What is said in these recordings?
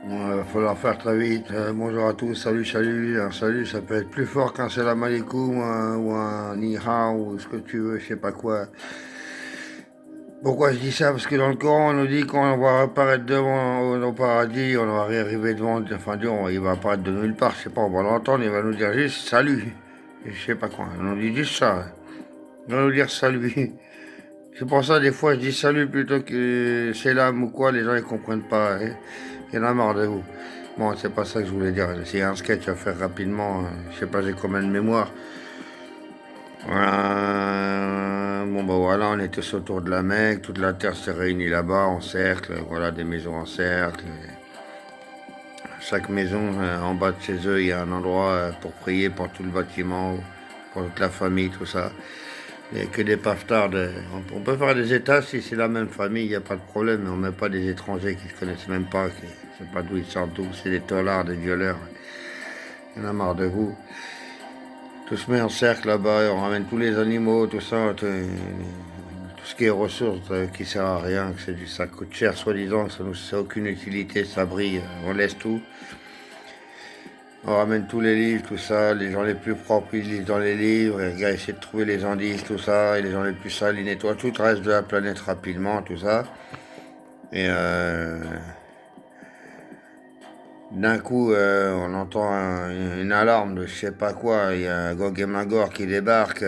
Il va falloir faire très vite. Bonjour à tous, salut, salut. Un salut, ça peut être plus fort qu'un salam alaikum ou un ni hao ou ce que tu veux, je sais pas quoi. Pourquoi je dis ça? Parce que dans le Coran, on nous dit qu'on va apparaître devant au paradis, on va arriver devant, enfin, Dieu, il va apparaître de nulle part, je sais pas, on va l'entendre, il va nous dire juste salut. Et je sais pas quoi, on nous dit juste ça. Il va nous dire salut. C'est pour ça, des fois, je dis salut plutôt que selam ou quoi, les gens ils comprennent pas. Hein. Il y en a marre de vous. Bon, c'est pas ça que je voulais dire. C'est un sketch à faire rapidement. Je sais pas, j'ai combien de mémoire. Bon, bah voilà, on est tous autour de la Mecque. Toute la terre s'est réunie là-bas, en cercle. Voilà, des maisons en cercle. Chaque maison, en bas de chez eux, il y a un endroit pour prier pour tout le bâtiment, pour toute la famille, tout ça. Il n'y a que des paftards. On peut faire des états si c'est la même famille, il n'y a pas de problème, mais on ne met pas des étrangers qui ne se connaissent même pas, qui ne savent pas d'où ils sortent, d'où c'est des tollards, des violeurs. Il y en a marre de vous. Tout se met en cercle là-bas, on ramène tous les animaux, tout ça, tout ce qui est ressources qui ne sert à rien, ça coûte cher soi-disant, ça n'a aucune utilité, ça brille, on laisse tout. On ramène tous les livres, tout ça, les gens les plus propres, ils lisent dans les livres, et les gars essaient de trouver les indices, tout ça, et les gens les plus sales, ils nettoient tout le reste de la planète rapidement, tout ça. Et d'un coup, on entend une alarme de je sais pas quoi, il y a Gog et Magor qui débarquent.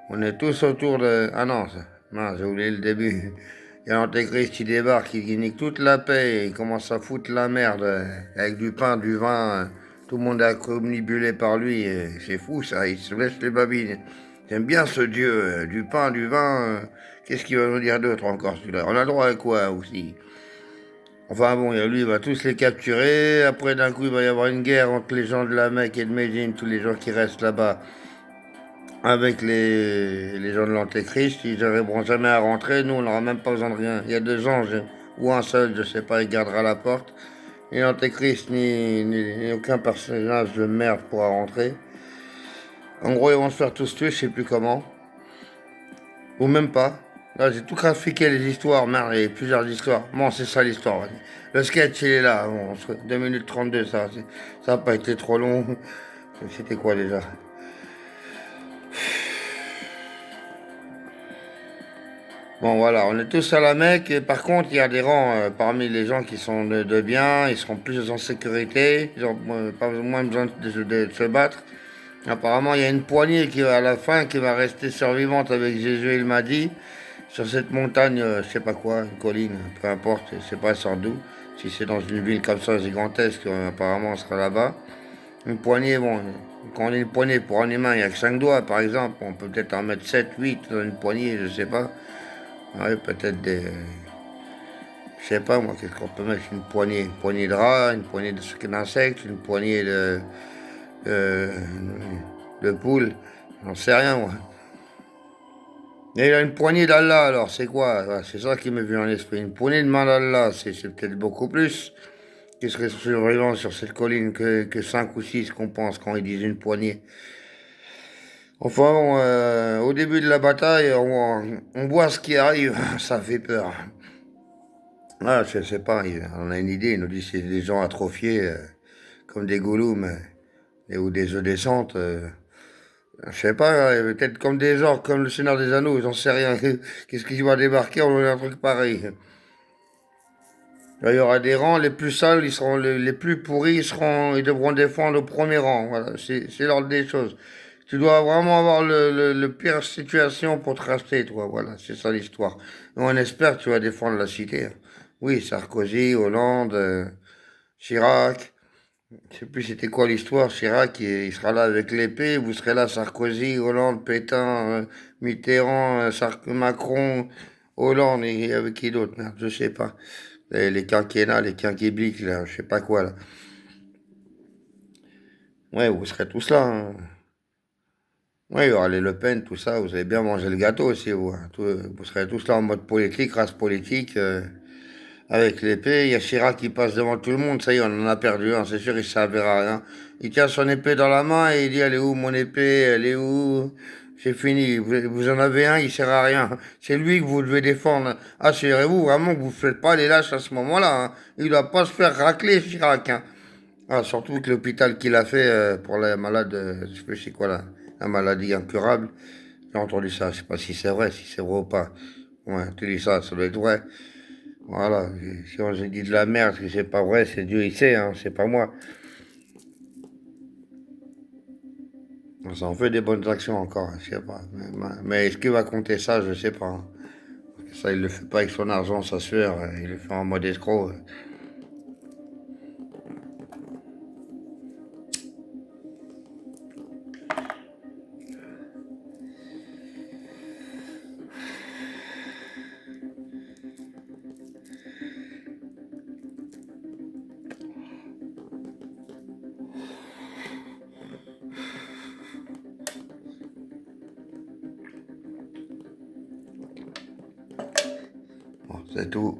On est tous autour de... Ah non, mince, j'ai oublié le début. Il y a l'Antéchrist qui débarque, qui nique toute la paix, il commence à foutre la merde avec du pain, du vin. Tout le monde est omnibulé par lui, c'est fou ça, il se laisse les babines. J'aime bien ce Dieu, du pain, du vin. Qu'est-ce qu'il va nous dire d'autre encore celui-là? On a le droit à quoi aussi? Enfin bon, lui, il va tous les capturer. Après, d'un coup, il va y avoir une guerre entre les gens de la Mecque et de Médine, tous les gens qui restent là-bas, avec les gens de l'Antéchrist. Ils n'arriveront jamais à rentrer. Nous, on n'aura même pas besoin de rien. Il y a deux anges, ou un seul, je sais pas, il gardera la porte. Ni l'Antéchrist, ni aucun personnage de merde pourra rentrer. En gros, ils vont se faire tous tuer, je sais plus comment. Ou même pas. Là, j'ai tout trafiqué les histoires, merde, il y a plusieurs histoires. Bon, c'est ça l'histoire. Vas-y. Le sketch, il est là. Bon, 2 minutes 32, ça n'a pas été trop long. C'était quoi déjà? Bon, voilà, on est tous à la Mecque. Et par contre, il y a des rangs parmi les gens qui sont de bien. Ils seront plus en sécurité. Ils n'ont pas moins besoin de se battre. Apparemment, il y a une poignée qui va à la fin qui va rester survivante avec Jésus, il m'a dit. Sur cette montagne, je sais pas quoi, une colline, peu importe, je sais pas sur d'où. Si c'est dans une ville comme ça gigantesque, apparemment on sera là-bas. Une poignée, bon, quand on est une poignée pour un humain, il n'y a que 5 doigts par exemple, on peut peut-être en mettre 7, 8 dans une poignée, je sais pas. Ouais, peut-être des. Je sais pas moi, qu'est-ce qu'on peut mettre? Une poignée de rats, une poignée d'insectes, une poignée de, de poules, j'en sais rien moi. Et il a une poignée d'Allah, alors c'est quoi? Voilà, c'est ça qui me vient en esprit. Une poignée de main d'Allah, c'est peut-être beaucoup plus qui serait survivant sur cette colline que 5 ou 6 qu'on pense quand ils disent une poignée. Enfin bon, au début de la bataille, on voit ce qui arrive, ça fait peur. Ah, je sais pas, on a une idée, il nous dit c'est des gens atrophiés, comme des golems, ou des œufs descentes. Je sais pas, peut-être comme des genres, comme le Seigneur des Anneaux, j'en sais rien. Qu'est-ce qui va débarquer? On a un truc pareil. Il y aura des rangs, les plus sales, ils seront les plus pourris, ils devront défendre au premier rang. Voilà, c'est l'ordre des choses. Tu dois vraiment avoir le pire situation pour te racheter, toi. Voilà, c'est ça l'histoire. Nous, on espère que tu vas défendre la cité. Hein. Oui, Sarkozy, Hollande, Chirac. Je sais plus c'était quoi l'histoire. Chirac, il sera là avec l'épée. Vous serez là, Sarkozy, Hollande, Pétain, Mitterrand, Macron, Hollande et avec qui d'autre? Merde, je sais pas. Les quinquennats, les quinquébiques, là, je sais pas quoi, là. Ouais, vous serez tous là. Hein. Ouais, il y aura les Le Pen, tout ça. Vous allez bien manger le gâteau aussi, vous. Hein. Vous serez tous là en mode politique, race politique. Avec l'épée, il y a Chirac qui passe devant tout le monde, ça y est, on en a perdu un, c'est sûr, il ne servira à rien. Il tient son épée dans la main et il dit, elle est où mon épée, elle est où? c'est fini. Vous en avez un, il sert à rien. C'est lui que vous devez défendre. Assurez-vous vraiment que vous ne faites pas les lâches à ce moment-là, hein. Il ne doit pas se faire racler, Chirac, hein. Ah, surtout que l'hôpital qu'il a fait pour les malades, je sais plus c'est quoi là, la maladie incurable. J'ai entendu ça, je sais pas si c'est vrai ou pas. Ouais, tu dis ça, ça doit être vrai. Voilà, si on se dit de la merde, que c'est pas vrai, c'est Dieu il sait, hein, c'est pas moi. Ça en fait des bonnes actions encore, hein, je sais pas. Mais est-ce qu'il va compter ça, je sais pas, hein. Ça, il le fait pas avec son argent, sa sueur, il le fait en mode escroc. Bon, c'est tout.